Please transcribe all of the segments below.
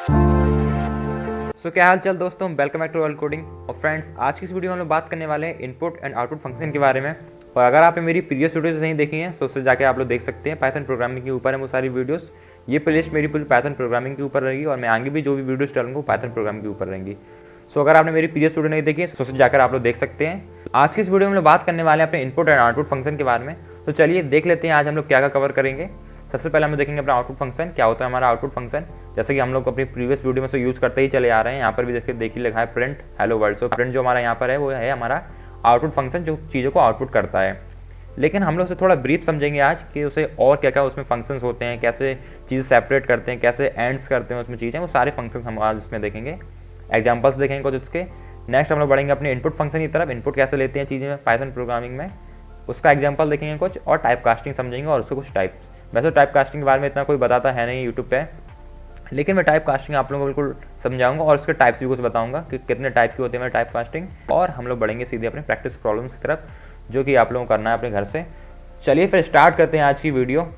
क्या हाल चाल दोस्तों, welcome back to All Coding. और फ्रेंड्स, आज की इस वीडियो में हम लोग बात करने वाले हैं इनपुट एंड आउटपुट फंक्शन के बारे में। और अगर आपने मेरी प्रीवियस वीडियोस नहीं देखी हैं तो उससे जाके आप लोग देख सकते हैं। पाइथन प्रोग्रामिंग के ऊपर है वो सारी वीडियोस। ये प्लेलिस्ट मेरी पूरी पाइथन प्रोग्रामिंग के ऊपर रहेगी और मैं आगे भी जो भी वीडियोस डालूंगा वो पाइथन प्रोग्रामिंग के ऊपर रहेंगी। अगर आपने मेरी प्रीवियस वीडियो नहीं देखी है तो उससे जाकर आप लोग देख सकते हैं। आज की इस वीडियो में हम लोग बात करने वाले हैं अपने इनपुट एंड आउटपुट फंक्शन के बारे में। तो चलिए देख लेते हैं आज हम लोग क्या कवर करेंगे। सबसे पहले हम देखेंगे अपना आउटपुट फंक्शन क्या होता है। हमारा आउटपुट फंक्शन जैसे कि हम लोग अपनी प्रीवियस वीडियो में से यूज करते ही चले आ रहे हैं। यहाँ पर भी देखिए लिखा है print hello world. So print जो हमारा यहाँ पर है वो है हमारा आउटपुट फंक्शन जो चीज़ों को आउटपुट करता है। लेकिन हम लोग उसे थोड़ा ब्रीफ समझेंगे आज कि उसे और क्या क्या उसमें फंक्शंस होते हैं, कैसे चीज़ें सेपरेट करते हैं, कैसे एंड्स करते हैं उसमें चीज़ें, वो सारे फंक्शंस हम आज उसमें देखेंगे। एग्जाम्पल्स देखेंगे कुछ उसके। नेक्स्ट हम लोग बढ़ेंगे अपने इनपुट फंक्शन की तरफ। इनपुट कैसे लेते हैं चीज़ें पाइथन प्रोग्रामिंग में, उसका एग्जाम्पल देखेंगे कुछ। और टाइप कास्टिंग समझेंगे और उसके कुछ टाइप्स। वैसे टाइप कास्टिंग के बारे में इतना कोई बताता है नहीं यूट्यूब पे, लेकिन मैं टाइप कास्टिंग आप लोगों को बिल्कुल समझाऊंगा और उसके टाइप्स भी कुछ बताऊंगा कि कितने टाइप की होते हैं टाइप कास्टिंग। और हम लोग बढ़ेंगे सीधे अपने प्रैक्टिस प्रॉब्लम्स की तरफ जो कि आप लोगों को करना है अपने घर से। चलिए फिर स्टार्ट करते हैं आज की वीडियो।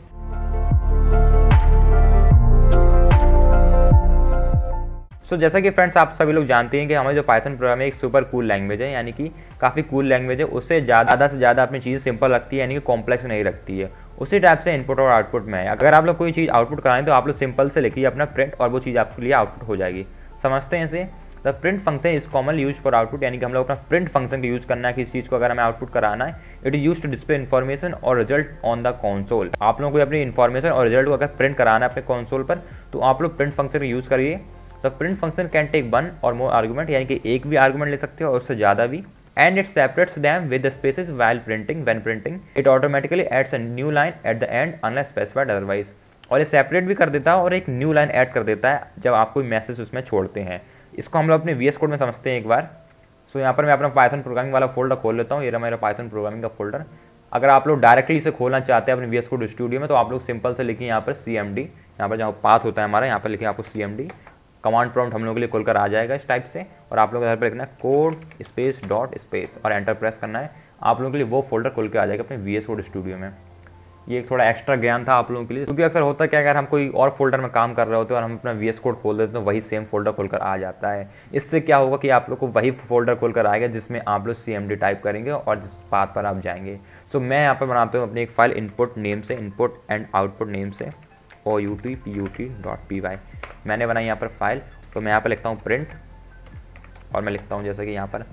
जैसा कि फ्रेंड्स आप सभी लोग जानते हैं कि हमारी जो पाइथन प्रोग्रामिंग एक सुपर कूल लैंग्वेज है, यानी कि काफ़ी कूल लैंग्वेज है। उससे ज़्यादा से ज़्यादा अपनी चीज़ सिंपल रखती है, यानी कि कॉम्प्लेक्स नहीं रखती है। उसी टाइप से इनपुट और आउटपुट में है। अगर आप लोग कोई चीज़ आउटपुट कराएं तो आप लोग सिंपल से लिखिए अपना प्रिंट और वो चीज़ आपके लिए आउटपुट हो जाएगी। समझते हैं इसे। The print function is common use for output, यानी कि हम लोग अपना प्रिंट फंक्शन का यूज करना है किसी चीज़ को अगर हमें आउटपुट कराना है। It is use to display information और रिजल्ट ऑन द कंसोल। आप लोगों को अपनी इन्फॉर्मेशन और रिजल्ट को अगर प्रिंट कराना है अपने कंसोल पर तो आप लोग प्रिंट फंक्शन का यूज करिए। The print function can take one और मोर आर्गुमेंट, यानी कि एक भी आर्गुमेंट ले सकते हो और उससे ज़्यादा भी। And it separates them with the spaces while printing. When printing, it automatically adds a new line at the end unless specified otherwise. और ये सेपरेट भी कर देता है और एक न्यू लाइन ऐड कर देता है जब आप कोई मैसेज उसमें छोड़ते हैं। इसको हम लोग अपने VS कोड में समझते हैं एक बार। यहाँ पर मैं अपना पाइथन प्रोग्रामिंग वाला फोल्डर खोल लेता हूँ। ये रहा मेरा पाइथन प्रोग्रामिंग का फोल्डर। अगर आप लोग डायरेक्टली इसे खोलना चाहते हैं अपने VS कोड स्टूडियो में तो आप लोग सिंपल से लिखिए यहाँ पर CMD। यहाँ पर जहाँ पाथ होता है हमारा, यहाँ पर लिखिए आपको CMD। कमांड प्रॉम्प्ट हम लोगों के लिए खुलकर आ जाएगा इस टाइप से। और आप लोगों को पर लिखना है कोड स्पेस डॉट स्पेस और एंटर प्रेस करना है। आप लोगों के लिए वो फोल्डर खुल के आ जाएगा अपने VS कोड स्टूडियो में। ये एक थोड़ा एक्स्ट्रा ज्ञान था आप लोगों के लिए, क्योंकि अक्सर होता है क्या, अगर हम कोई और फोल्डर में काम कर रहे होते हैं और हम अपना VS कोड खोल देते हैं तो वही सेम फोल्डर खुलकर आ जाता है। इससे क्या होगा कि आप लोग को वही फोल्डर खुलकर आएगा जिसमें आप लोग CMD टाइप करेंगे और जिस पाथ पर आप जाएंगे। मैं यहाँ पर बनाता हूँ अपनी एक फाइल इनपुट नेम से, इनपुट एंड आउटपुट नेम से output.py मैंने बनाई यहाँ पर फाइल। तो मैं यहाँ पर लिखता हूँ प्रिंट और मैं लिखता हूँ जैसे कि यहाँ पर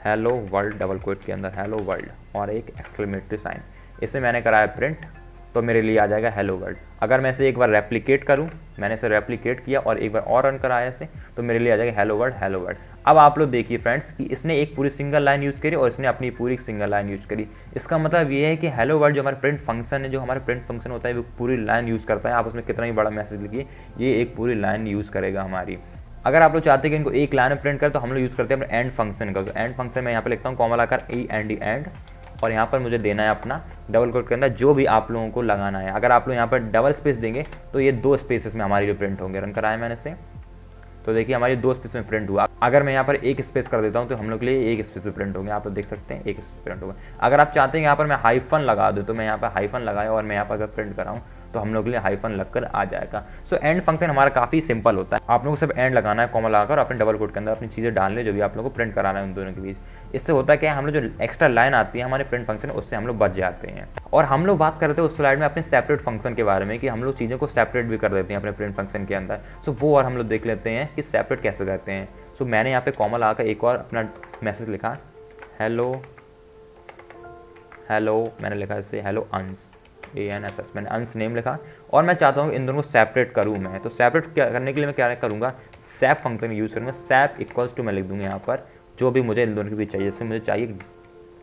हेलो वर्ल्ड डबल कोट के अंदर हेलो वर्ल्ड और एक एक्सक्लेमेटरी साइन। इसे मैंने कराया प्रिंट तो मेरे लिए आ जाएगा हेलो वर्ल्ड। अगर मैं इसे एक बार रेप्लिकेट करूँ, मैंने इसे रेप्लिकेट किया और एक बार और रन कराया इसे तो मेरे लिए आ जाएगा हेलो वर्ल्ड हेलो वर्ल्ड। अब आप लोग देखिए फ्रेंड्स कि इसने एक पूरी सिंगल लाइन यूज़ करी और इसने अपनी पूरी सिंगल लाइन यूज़ करी। इसका मतलब ये है कि हेलो वर्ल्ड जो हमारा प्रिंट फंक्शन है, जो हमारा प्रिंट फंक्शन होता है वो पूरी लाइन यूज़ करता है। आप उसमें कितना ही बड़ा मैसेज लिखिए ये एक पूरी लाइन यूज़ करेगा हमारी। अगर आप लोग चाहते हैं कि इनको एक लाइन में प्रिंट करें तो हम लोग यूज़ करते हैं अपने एंड फंक्शन का। तो एंड फंक्शन में यहाँ पे लिखता हूँ कॉमा लगाकर END एंड और यहाँ पर मुझे देना है अपना डबल कोट के अंदर जो भी आप लोगों को लगाना है। अगर आप लोग यहाँ पर डबल स्पेस देंगे तो ये 2 स्पेसेस में हमारे लिए प्रिंट होंगे। रन कराया मैंने से तो देखिए हमारी 2 स्पेस में प्रिंट हुआ। अगर मैं यहाँ पर एक स्पेस कर देता हूँ तो हम लोग के लिए एक स्पेस में प्रिंट होंगे। आप लोग देख सकते हैं एक स्पेस प्रिंट होगा। अगर आप चाहते हैं यहाँ पर मैं हाइफन लगा दूँ तो मैं यहाँ पर हाइफन लगाया और मैं यहाँ पर अगर प्रिंट कराऊँ तो हम लोग के लिए हाइफन लगकर आ जाएगा। एंड फंक्शन हमारा काफ़ी सिंपल होता है। आप लोगों को सिर्फ एंड लगाना है कॉमा लगाकर अपने डबल कोट के अंदर अपनी चीज़ें डालने जो भी आप लोगों को प्रिंट कराना है उन दोनों के बीच। इससे होता है कि हम लोग जो एक्स्ट्रा लाइन आती है हमारे प्रिंट फंक्शन उससे हम लोग बच जाते हैं। और हम लोग बात करते हैं उस स्लाइड में अपने सेपरेट फंक्शन के बारे में कि हम लोग चीज़ों को सेपरेट भी कर देते हैं अपने प्रिंट फंक्शन के अंदर। वो और हम लोग देख लेते हैं कि सेपरेट कैसे करते हैं। मैंने यहाँ पे कॉमा लगाकर एक और अपना मैसेज लिखा हेलो हेलो, मैंने लिखा इससे हेलो अंश ANSS, मैंने अंश नेम लिखा और मैं चाहता हूँ इन दोनों को सेपरेट करूँ मैं। तो सेपरेट करने के लिए मैं क्या करूँगा, सैप फंक्शन यूज़ करूँगा। सैप इक्वल्स टू मैं लिख दूँगा यहाँ पर जो भी मुझे इन दोनों के बीच चाहिए। जैसे मुझे चाहिए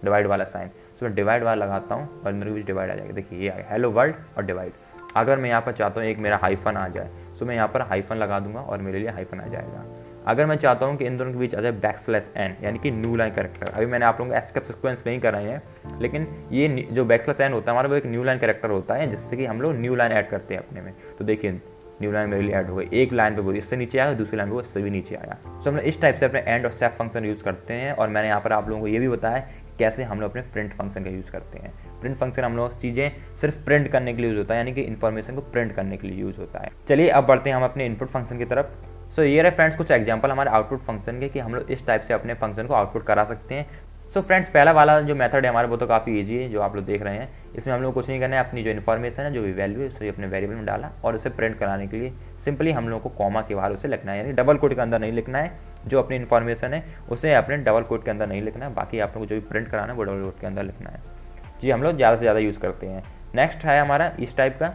डिवाइड वाला साइन मैं डिवाइड वाला लगाता हूँ और इन दोनों के बीच डिवाइड आ जाएगा। देखिए ये आ गया हेलो वर्ल्ड और डिवाइड। अगर मैं यहाँ पर चाहता हूँ एक मेरा हाइफन आ जाए मैं यहाँ पर हाइफन लगा दूंगा और मेरे लिए हाइफन आ जाएगा। अगर मैं चाहता हूँ कि इन दोनों के बीच आ जाए _n यानी कि न्यू लाइन कैरेक्टर। अभी मैंने आप लोगों को एस्केप सीक्वेंस नहीं कराए हैं, लेकिन ये जो _n होता है हमारा वो एक न्यू लाइन कैरेक्टर होता है जिससे कि हम लोग न्यू लाइन ऐड करते हैं अपने में। तो देखिए न्यू लाइन मेरे लिए ऐड हो गई। एक लाइन पे वो इससे नीचे आया, दूसरी लाइन पे वो इससे भी नीचे आया। हम लोग इस टाइप से अपने एंड और सेफ फंक्शन यूज़ करते हैं। और मैंने यहाँ पर आप लोगों को ये भी बताया कैसे हम लोग अपने प्रिंट फंक्शन का यूज़ करते हैं। प्रिंट फंक्शन हम लोग चीज़ें सिर्फ प्रिंट करने के लिए यूज़ होता है, यानी कि इन्फॉर्मेशन को प्रिंट करने के लिए यूज़ होता है। चलिए अब बढ़ते हैं हम अपने इनपुट फंक्शन की तरफ। सो ये रहे फ्रेंड्स कुछ एग्जांपल हमारे आउटपुट फंक्शन के कि हम लोग इस टाइप से अपने फंक्शन को आउटपुट करा सकते हैं। सो फ्रेंड्स पहला वाला जो मेथड है हमारा वो तो काफ़ी ईजी है, जो आप लोग देख रहे हैं। इसमें हम लोग कुछ नहीं करना है, अपनी जो इन्फॉर्मेशन है, जो भी वैल्यू है, उसे अपने वेरिएबल में डाला और उसे प्रिंट कराने के लिए सिंपली हम लोग को कॉमा के बाहर उसे लिखना है, यानी डबल कोट के अंदर नहीं लिखना है। जो अपनी इन्फॉर्मेशन है उसे अपने डबल कोट के अंदर नहीं लिखना है, बाकी आप लोग को जो भी प्रिंट कराना है वो डबल कोट के अंदर लिखना है। जी हम लोग ज़्यादा से ज़्यादा यूज़ करते हैं। नेक्स्ट है हमारा इस टाइप का,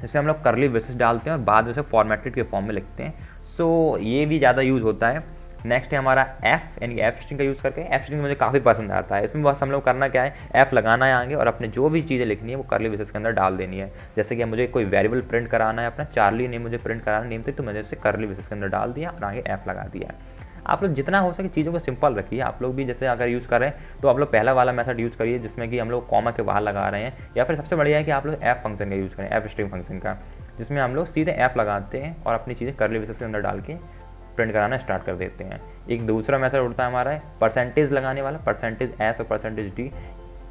जिससे हम लोग करली ब्रेसेस डालते हैं और बाद में उसे फॉर्मेटेड के फॉर्म में लिखते हैं। सो ये भी ज़्यादा यूज़ होता है। नेक्स्ट है हमारा एफ, यानी एफ स्ट्रिंग का यूज़ करके। एफ स्ट्रिंग मुझे काफ़ी पसंद आता है। इसमें बस हम लोग करना क्या है, एफ लगाना है आगे और अपने जो भी चीज़ें लिखनी है वो करली ब्रेसेस के अंदर डाल देनी है। जैसे कि मुझे कोई वेरिएबल प्रिंट कराना है, अपना चार्ली नेम मुझे प्रिंट कराना नेम थे, तो मैंने उसे करली ब्रेसेस के अंदर डाल दिया और आगे एफ लगा दिया। आप लोग जितना हो सके चीज़ों को सिंपल रखिए। आप लोग भी जैसे अगर यूज़ कर रहे हैं तो आप लोग पहला वाला मेथड यूज़ करिए जिसमें कि हम लोग कॉमा के बाहर लगा रहे हैं, या फिर सबसे बढ़िया है कि आप लोग एफ फंक्शन का यूज़ करें, एफ स्ट्रिंग फंक्शन का, जिसमें हम लोग सीधे एफ लगाते हैं और अपनी चीज़ें करली ब्रेसेस के अंदर डाल के प्रिंट कराना स्टार्ट कर देते हैं। एक दूसरा मेथड उठता है हमारा परसेंटेज लगाने वाला, परसेंटेज एस और परसेंटेज डी,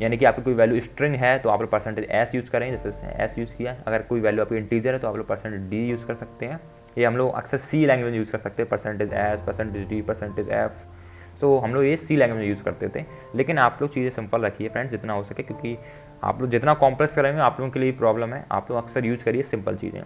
यानी कि आपकी कोई वैल्यू स्ट्रिंग है तो आप लोग परसेंटेज एस यूज़ करें, जैसे एस यूज़ किया। अगर कोई वैल्यू आपकी इंटीजर है तो आप लोग परसेंटेज डी यूज़ कर सकते हैं। ये हम लोग अक्सर सी लैंग्वेज में यूज़ कर सकते हैं, percentage S, percentage D, percentage F. So हम लोग ये सी लैंग्वेज में यूज़ करते थे, लेकिन आप लोग चीज़ें सिंपल रखिए फ्रेंड्स जितना हो सके, क्योंकि आप लोग जितना कॉम्प्लेक्स करेंगे आप लोगों के लिए प्रॉब्लम है। आप लोग अक्सर यूज़ करिए सिंपल चीज़ें।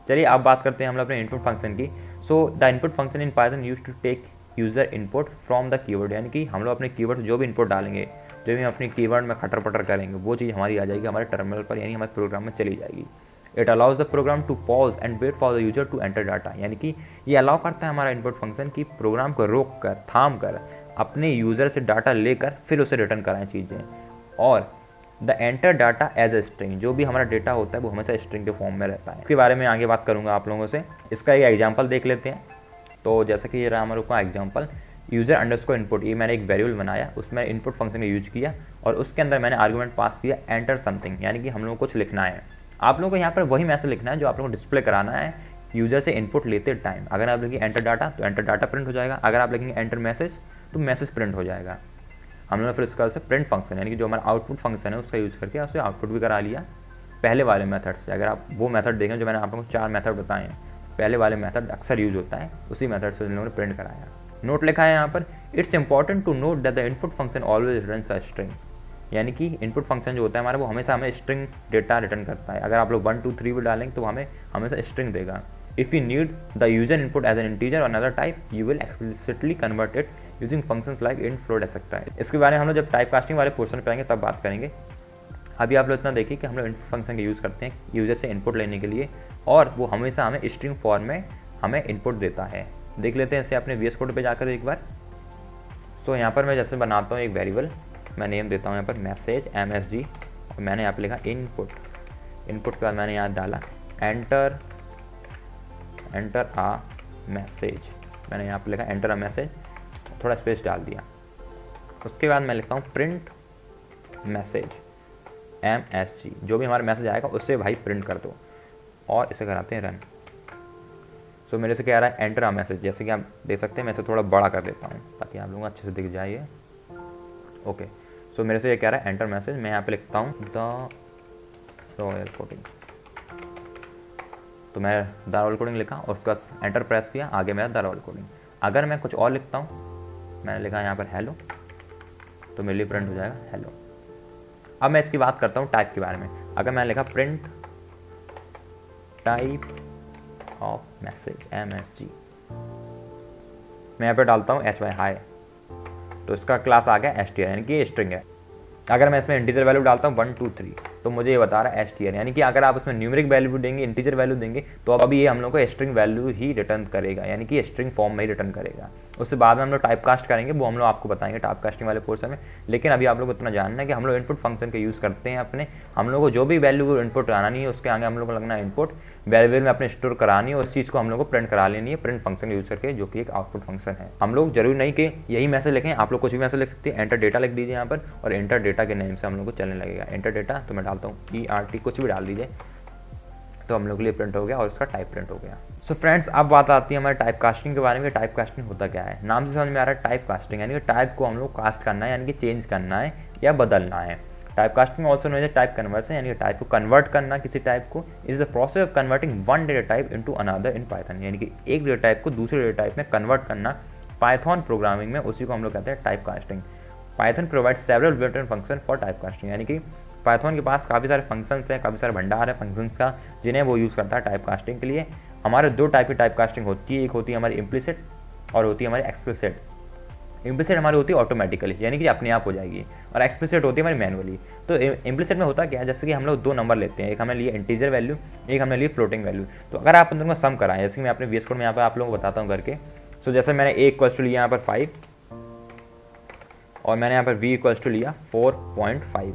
चलिए अब बात करते हैं हम लोग अपने इनपुट फंक्शन की। So the input function in Python use to take user input from the keyword, यानी कि हम लोग अपने कीवर्ड जो भी इनपुट डालेंगे, जो भी हम अपने कीवर्ड में खटर पटर करेंगे, वो चीज़ हमारी आ जाएगी हमारे टर्मिनल पर, यानी हमारे प्रोग्राम में चली जाएगी। It allows the program to pause and wait for the user to enter data, यानी कि ये अलाउ करता है हमारा इनपुट फंक्शन की प्रोग्राम को रोक कर, थाम कर, अपने यूजर से डाटा लेकर फिर उसे रिटर्न कराएं चीज़ें। और the enter data as a string, जो भी हमारा डेटा होता है वो हमेशा स्ट्रिंग के फॉर्म में रहता है। इसके बारे में आगे बात करूंगा आप लोगों से। इसका एक एग्जांपल देख लेते हैं। तो जैसा कि ये रहा हमारे को एग्जांपल, यूजर अंडरस्कोर इनपुट, ये मैंने एक वेरिएबल बनाया, उसमें इनपुट फंक्शन का यूज किया और उसके अंदर मैंने आर्गुमेंट पास किया एंटर समथिंग, यानी कि हम लोगों को कुछ लिखना है। आप लोगों को यहाँ पर वही मैसेज लिखना है जो आप लोगों को डिस्प्ले कराना है यूजर से इनपुट लेते टाइम। अगर आप लिखेंगे एंटर डाटा तो एंटर डाटा प्रिंट हो जाएगा, अगर आप लिखेंगे एंटर मैसेज तो मैसेज प्रिंट हो जाएगा। हम लोगों ने फिर इसका से प्रिंट फंक्शन, यानी कि जो हमारा आउटपुट फंक्शन है उसका यूज़ करके उसे आउटपुट भी करा लिया पहले वाले मेथड से। अगर आप वो मेथड देखें जो मैंने आप लोगों को 4 मेथड बताए हैं, पहले वाले मेथड अक्सर यूज होता है, उसी मेथड से इन लोगों ने प्रिंट कराया। नोट लिखा है यहाँ पर, it's important to note that the input function always returns a string, यानी कि इनपुट फंक्शन जो होता है हमारा वो हमेशा हमें स्ट्रिंग डेटा रिटर्न करता है। अगर आप लोग 1 2 3 भी डालेंगे तो हमें हमेशा स्ट्रिंग देगा। If you need the user input as an integer और another type, you will explicitly convert it using functions like int, float etcetera. इसके बारे में हम लोग जब टाइप कास्टिंग वाले पोर्शन पे आएंगे तब बात करेंगे। अभी आप लोग इतना देखिए कि हम लोग इनपुट फंक्शन का यूज़ करते हैं यूजर से इनपुट लेने के लिए, और वो हमेशा हमें स्ट्रिंग फॉर्म में हमें इनपुट देता है। देख लेते हैं इसे अपने VS कोड पे जाकर एक बार। सो यहाँ पर मैं जैसे बनाता हूँ एक वेरिएबल, मैं नेम देता हूँ यहाँ पर मैसेज MSG, और मैंने यहाँ पर लिखा इनपुट। इनपुट के बाद मैंने यहाँ डाला एंटर आ मैसेज, मैंने यहाँ पर लिखा एंटर आ मैसेज, थोड़ा स्पेस डाल दिया। उसके बाद मैं लिखता हूँ प्रिंट मैसेज MSG, जो भी हमारा मैसेज आएगा उससे भाई प्रिंट कर दो, और इसे कराते हैं रन। सो मेरे से क्या आ रहा है एंटर आ मैसेज, जैसे कि आप देख सकते हैं मैं इसे थोड़ा बड़ा कर देता हूँ ताकि आप लोगों को अच्छे से दिख जाए। ओके, सो मेरे से ये क्या रहा है एंटर मैसेज, मैं यहाँ पे लिखता हूँ द रॉयल कोडिंग, तो मैं द रॉयल कोडिंग लिखा और उसके बाद एंटर प्रेस किया, आगे मेरा द रॉयल कोडिंग। अगर मैं कुछ और लिखता हूँ, मैंने लिखा यहाँ पर हेलो, तो मेरे लिए प्रिंट हो जाएगा हेलो। अब मैं इसकी बात करता हूँ टाइप के बारे में। अगर मैंने लिखा print type of message MSG, मैं यहाँ पे डालता हूँ HY हाई, तो इसका क्लास आ गया str, यानी कि ये स्ट्रिंग है। अगर मैं इसमें इंटीजर वैल्यू डालता हूँ 1 2 3, तो मुझे ये बता रहा है str, यानी कि अगर आप उसमें न्यूमेरिक वैल्यू देंगे, इंटीजर वैल्यू देंगे, तो अब अभी ये हम लोग को स्ट्रिंग वैल्यू ही रिटर्न करेगा, यानी कि स्ट्रिंग फॉर्म में ही रिटर्न करेगा। उससे बाद में हम लोग टाइप कास्ट करेंगे, वो हम लोग आपको बताएंगे टाइप कास्टिंग वाले पोर्शन में। लेकिन अभी आप लोग को इतना जानना है कि हम लोग इनपुट फंक्शन का यूज़ करते हैं अपने, हम लोग को जो भी वैल्यू इनपुट आना नहीं है उसके आगे हम लोग को लगना है इनपुट, वेरिएबल में अपने स्टोर करानी है, उस चीज़ को हम लोग को प्रिंट करा लेनी है प्रिंट फंक्शन यूज करके, जो कि एक आउटपुट फंक्शन है। हम लोग जरूरी नहीं कि यही मैसेज लिखें, आप लोग कुछ भी मैसेज लिख सकते हैं। एंटर डेटा लिख दीजिए यहाँ पर, और एंटर डेटा के नेम से हम लोग को चलने लगेगा। एंटर डेटा तो मैं डालता हूँ ERT, कुछ भी डाल दीजिए, तो हम लोग के लिए प्रिंट हो गया और उसका टाइप प्रिंट हो गया। सो फ्रेंड्स, अब बात आती है हमारे टाइप कास्टिंग के बारे में। टाइप कास्टिंग होता क्या है, नाम से समझ में आ रहा है टाइप कास्टिंग, यानी कि टाइप को हम लोग कास्ट करना है, यानी कि चेंज करना है या बदलना है। Type casting also known as type conversion, यानी टाइप को कन्वर्ट करना किसी टाइप को, is the process of converting one data type into another in Python, यानी कि एक डेटा टाइप को दूसरे डेटा टाइप में कन्वर्ट करना पाइथन प्रोग्रामिंग में, उसी को हम लोग कहते हैं type casting. Python provide several built in function for type casting, यानी कि पाइथन के पास काफ़ी सारे फंक्शंस हैं, काफ़ी सारे भंडार है फंक्शंस का, जिन्हें वो यूज़ करता है टाइप कास्टिंग के लिए। हमारे दो टाइप की टाइप कास्टिंग होती है, एक होती है हमारी इम्प्लिसिट और होती है हमारी एक्सप्लिसिट। इम्प्लिसिट हमारी होती है ऑटोमेटिकली, यानी कि अपने आप हो जाएगी, और एक्सप्लिसिट होती है हमारी मैनुअली। तो इम्प्लिसिट में होता क्या है, जैसे कि हम लोग दो नंबर लेते हैं, एक हमने लिए इंटीजर वैल्यू, एक हमने लिए फ्लोटिंग वैल्यू। तो अगर आप उन दोनों को सम कराएं, जैसे कि मैं अपने VS कोड में यहाँ पर आप लोगों को बताता हूँ करके। सो जैसे मैंने A इक्वल्स टू लिया यहाँ पर 5 और मैंने यहाँ पर V इक्वल्स टू लिया 4.5।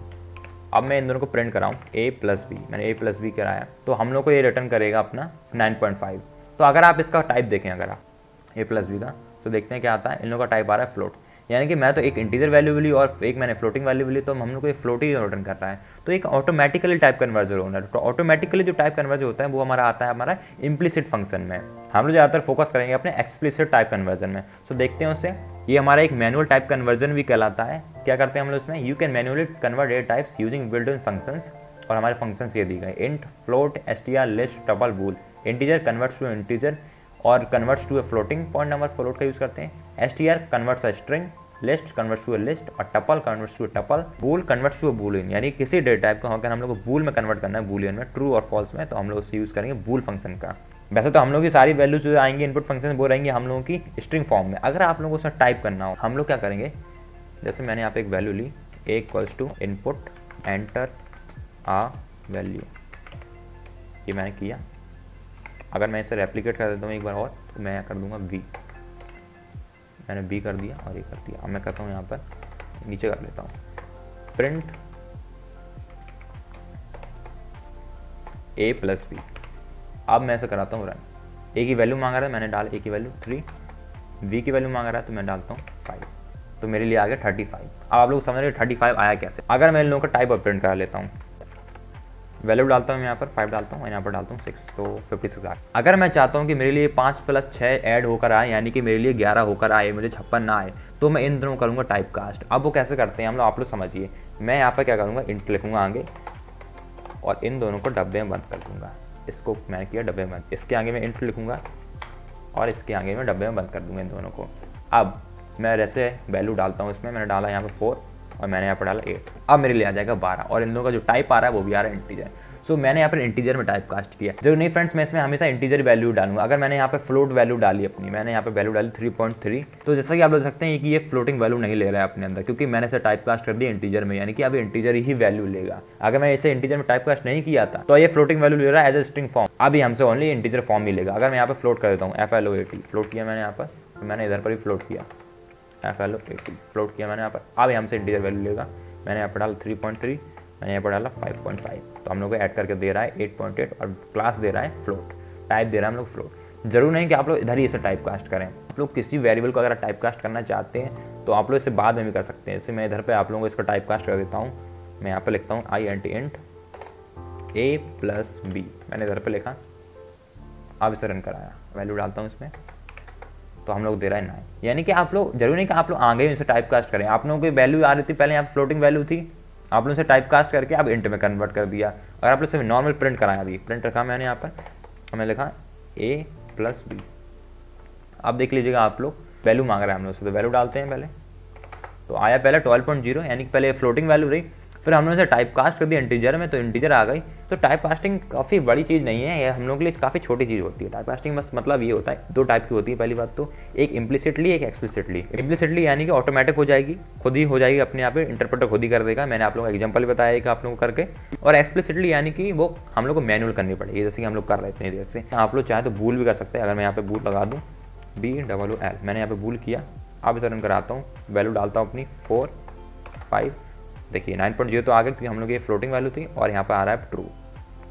अब मैं इन दोनों को प्रिंट कराऊँ A प्लस B, मैंने A प्लस B कराया, तो हम लोग को ये रिटर्न करेगा अपना 9.5। तो अगर आप इसका टाइप देखें, अगर आप A प्लस B का, तो देखते हैं क्या आता है, इन लोगों का टाइप आ रहा है फ्लोट, यानी कि मैं तो एक इंटीजर वैल्यू ली और एक मैंने फ्लोटिंग वैल्यू ली, तो हम लोग को ये फ्लोट ही रिटर्न कर रहा है। तो एक ऑटोमेटिकली टाइप कन्वर्जन होना है। तो ऑटोमेटिकली जो टाइप कन्वर्जन होता है वो हमारा आता है हमारा इम्प्लिसिट फंक्शन में। हम लोग ज़्यादातर फोकस करेंगे अपने एक्सप्लिसिट टाइप कन्वर्जन में। तो देखते हैं उससे, ये हमारा एक मैनुअल टाइप कन्वर्जन भी कहलाता है। क्या करते हैं हम लोग इसमें, you can manually convert data types using built in functions, और हमारे फंक्शंस ये दी गए, int, float, str, list, tuple, bool. Integer converts to integer और converts to a floating point number, float का यूज करते हैं। str converts a string, list converts to a list, और tuple converts to a tuple, bool converts to a boolean, यानी किसी data type को अगर हम लोग को बूल में कन्वर्ट करना है, बूलियन में, ट्रू और फॉल्स में, तो हम लोग उससे यूज करेंगे बूल फंक्शन का। वैसे तो हम लोग की सारी वैल्यूज जो आएंगी इनपुट फंक्शन वो रहेंगी हम लोगों की स्ट्रिंग फॉर्म में। अगर आप लोगों को उसमें टाइप करना हो, हम लोग क्या करेंगे, जैसे मैंने यहाँ पे एक वैल्यू ली, A equals to input enter a value, ये मैंने किया। अगर मैं इसे रेप्लिकेट कर देता हूँ एक बार और, तो मैं कर दूंगा V, मैंने B कर दिया और ये कर दिया। अब मैं करता हूँ यहाँ पर नीचे कर लेता हूँ प्रिंट A प्लस B। अब मैं ऐसा कराता हूँ रन। A की वैल्यू मांग रहा है, मैंने डाल A की वैल्यू 3, V की वैल्यू मांग रहा है तो मैं डालता हूँ 5, तो मेरे लिए आ गया 35। अब आप लोग समझ रहे 35 आया कैसे। अगर मैं इन लोगों का टाइप अब प्रिंट करा लेता हूँ, वैल्यू डालता हूँ यहाँ पर 5 डालता हूँ और यहाँ पर डालता हूँ 6, तो 56 आ। अगर मैं चाहता हूँ कि मेरे लिए 5 प्लस 6 ऐड होकर आए, यानी कि मेरे लिए 11 होकर आए, मुझे 56 ना आए, तो मैं इन दोनों करूँगा टाइप कास्ट। अब वो कैसे करते हैं हम लोग, आप लोग समझिए। मैं यहाँ पर क्या करूँगा, इंट लिखूँगा आगे और इन दोनों को डब्बे में बंद कर दूँगा। इसको मैंने किया डब्बे में बंद, इसके आगे मैं इंट लिखूँगा और इसके आगे मैं डब्बे में बंद कर दूँगा इन दोनों को। अब मैं जैसे वैल्यू डालता हूँ इसमें, मैंने डाला यहाँ पर 4 और मैंने यहाँ पर डाला 8, अब मेरे लिए आ जाएगा 12 और इन दोनों का जो टाइप आ रहा है वो भी आ रहा है इंटीजर। सो मैंने यहाँ पर इंटीजर में टाइप कास्ट किया। जरूर नहीं फ्रेंड्स, मैं इसमें हमेशा इंटीजर वैल्यू डालूंगा। अगर मैंने यहाँ पे फ्लोट वैल्यू डाली अपनी, मैंने यहाँ पे वैल्यू डाली 3.3, तो जैसा कि आप लोग देख सकते हैं कि ये फ्लोटिंग वैल्यू नहीं ले रहा है अपने अंदर, क्योंकि मैंने इसे टाइप कास्ट कर दिया इंटीजर में, यानी कि अब इंटीजर ही वैल्यू लेगा। अगर मैं इसे इंटीजर में टाइप कास्ट नहीं किया था तो ये फ्लोटिंग वैल्यू ले रहा है एज ए स्ट्रिंग फॉर्म, अभी हमसे ओनली इंटीजर फॉर्म मिलेगा। अगर मैं यहाँ पे फ्लोट कर देता हूँ FLOAT, फ्लोट किया मैंने यहाँ पर, तो मैंने इधर पर भी फ्लोट किया FLOAT, फ्लोट किया मैंने यहाँ पर, अब हमसे इंटीजर वैल्यू लेगा। मैंने यहाँ पर डाला 3.3, मैंने यहाँ पर डाला 5.5, तो हम लोग को ऐड करके दे रहा है 8.8 और क्लास दे रहा है फ्लोट, टाइप दे रहा है हम लोग फ्लोट। जरूर नहीं कि आप लोग इधर ही इसे टाइप कास्ट करें। आप लोग किसी वेरिएबल को अगर टाइप कास्ट करना चाहते हैं तो आप लोग इसे बाद में भी कर सकते हैं। जैसे मैं इधर पे आप लोगों को इसका टाइप कास्ट कर देता हूँ। मैं यहाँ पे लिखता हूँ int A प्लस B, मैंने इधर पे लिखा, अब इसे रन कराया, वैल्यू डालता हूँ इसमें, तो हम लोग दे रहा है 9। यानी कि आप लोग जरूरी नहीं कि आप लोग आगे इसे टाइप कास्ट करें। आप लोगों की वैल्यू आ रही थी पहले, यहाँ फ्लोटिंग वैल्यू थी, आप लोग इसे टाइप कास्ट करके आप इंट में कन्वर्ट कर दिया। और आप लोग से नॉर्मल प्रिंट कराया, भी प्रिंट रखा मैंने यहाँ पर, हमें लिखा A प्लस B। अब देख लीजिएगा आप लोग वैल्यू मांग रहे हैं हम लोग से, तो वैल्यू डालते हैं पहले, तो आया पहले 12.0, यानी कि पहले फ्लोटिंग वैल्यू रही, फिर हम लोग इसे टाइप कास्ट कर दिया इंटीजर में, तो इंटीजर आ गई। तो टाइप कास्टिंग काफ़ी बड़ी चीज़ नहीं है, ये हम लोग के लिए काफ़ी छोटी चीज़ होती है। टाइप कास्टिंग बस मतलब ये होता है, दो टाइप की होती है। पहली बात तो एक इम्प्लिसिटली, एक एक्सप्लिसिटली। इम्प्लिसिटली यानी कि ऑटोमेटिक हो जाएगी, खुद ही हो जाएगी अपने आप, इंटरप्रेटर खुद ही कर देगा। मैंने आप लोगों को एग्जाम्पल बताया एक आप लोगों को करके। और एक्सप्लिसिटली यानी कि वो हम लोग को मैनुअल करनी पड़ेगी, जैसे कि हम लोग कर रहे थे देर से। आप लोग चाहे तो बूल भी कर सकते हैं। अगर मैं यहाँ पे बूल लगा दूँ BOOL, मैंने यहाँ पे बूल किया, अब इसे रन कराता हूँ, वैल्यू डालता हूँ अपनी 4, 5, देखिए 9.0 तो आ गया, क्योंकि हम लोग ये फ्लोटिंग वैल्यू थी, और यहाँ पर आ रहा है ट्रू,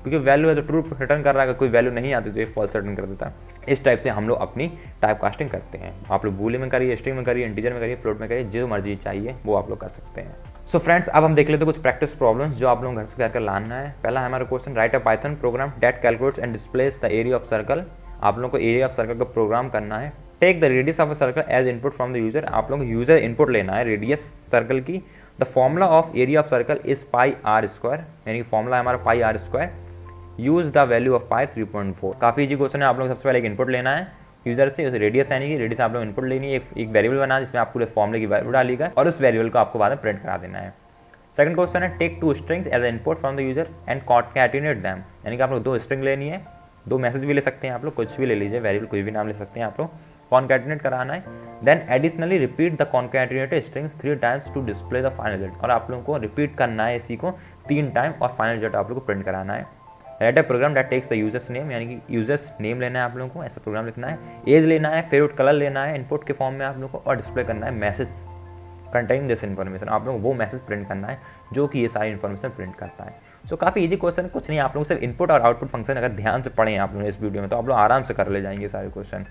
क्योंकि वैल्यू है तो ट्रू रिटर्न कर रहा है। कोई वैल्यू नहीं आती तो ये फॉल्स रिटर्न कर देता है। इस टाइप से हम लोग अपनी टाइप कास्टिंग करते हैं। आप लोग बूलियन में करिए, स्ट्रिंग में करिए, इंटीजर में करिए, फ्लोट में करिए, जो मर्जी चाहिए वो आप लोग कर सकते हैं। सो फ्रेंड्स, अब हम देख लेते हैं कुछ प्रैक्टिस प्रॉब्लम्स जो आप लोग घर से करके लाना है। पहला है हमारा question, write a Python program that calculates and displays the area of circle. आप लोगों को एरिया ऑफ सर्कल का प्रोग्राम करना है। Take the radius of a circle as input from the user. आप लोग यूजर इनपुट लेना है रेडियस सर्कल की। The the formula of area of circle is pi r square, यानी कि फॉर्मूला है हमारा pi r square. Use the value of पाई 3.4। काफी इजी क्वेश्चन है। आप लोग सबसे पहले एक इनपुट लेना है यूजर से, उस रेडियस यानी कि रेडियस आप लोग इनपुट लेनी है, एक वेरिएबल बना जिसमें आप पूरे फॉर्मूले की वैल्यू डालिएगा और उस वेरिएबल को आपको बाद में प्रिंट करा देना है। सेकंड क्वेश्चन है take 2 strings as input from the user and concatenate them, यानी कि आप लोग 2 स्ट्रिंग लेनी है, 2 मैसेज भी ले सकते हैं आप लोग, कुछ भी ले लीजिए, वेरिएबल कोई भी नाम ले सकते हैं आप लोग, कॉन्कैटिनेट कराना है। Then additionally repeat the concatenated strings 3 times to display the final result, और आप लोगों को रिपीट करना है इसी को 3 टाइम और फाइनल रिजल्ट आप लोग को प्रिंट कराना है। Write a program that takes the user's name, यानी कि यूजर्स नेम लेना है आप लोगों को, ऐसा प्रोग्राम लिखना है, एज लेना है, फेवरेट कलर लेना है इनपुट के फॉर्म में आप लोगों को, और डिस्प्ले करना है मैसेज कंटेन दिस इन्फॉर्मेशन, आप लोगों को वो मैसेज प्रिंट करना है जो कि ये सारी इन्फॉर्मेशन प्रिंट करता है। सो काफ़ी इजी क्वेश्चन, कुछ नहीं, आप लोग सिर्फ इनपुट और आउटपुट फंक्शन अगर ध्यान से पढ़ें आप लोग इस वीडियो में तो आप लोग आराम से कर ले जाएंगे सारे क्वेश्चन।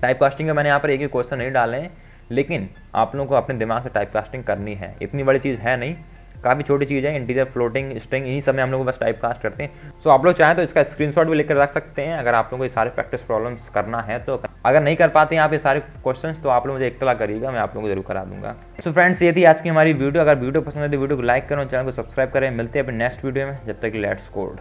टाइप कास्टिंग में मैंने यहाँ पर एक ही क्वेश्चन नहीं डाले हैं, लेकिन आप लोगों को अपने दिमाग से टाइप कास्टिंग करनी है, इतनी बड़ी चीज़ है नहीं, काफ़ी छोटी चीज़ है, इंटीजर, फ्लोटिंग, स्ट्रिंग, इन्हीं सब में हम लोग बस टाइप कास्ट करते हैं। सो आप लोग चाहें तो इसका स्क्रीनशॉट भी लेकर रख सकते हैं अगर आप लोगों को ये सारे प्रैक्टिस प्रॉब्लम्स करना है तो। अगर नहीं कर पाते हैं आप ये सारे क्वेश्चंस तो आप लोग मुझे इत्तला करिएगा, मैं आप लोगों को जरूर करा दूंगा। सो फ्रेंड्स, ये थी आज की हमारी वीडियो। अगर वीडियो पसंद है तो वीडियो को लाइक करो, चैनल को सब्सक्राइब करें। मिलते हैं अपने नेक्स्ट वीडियो में, जब तक लेट्स कोड।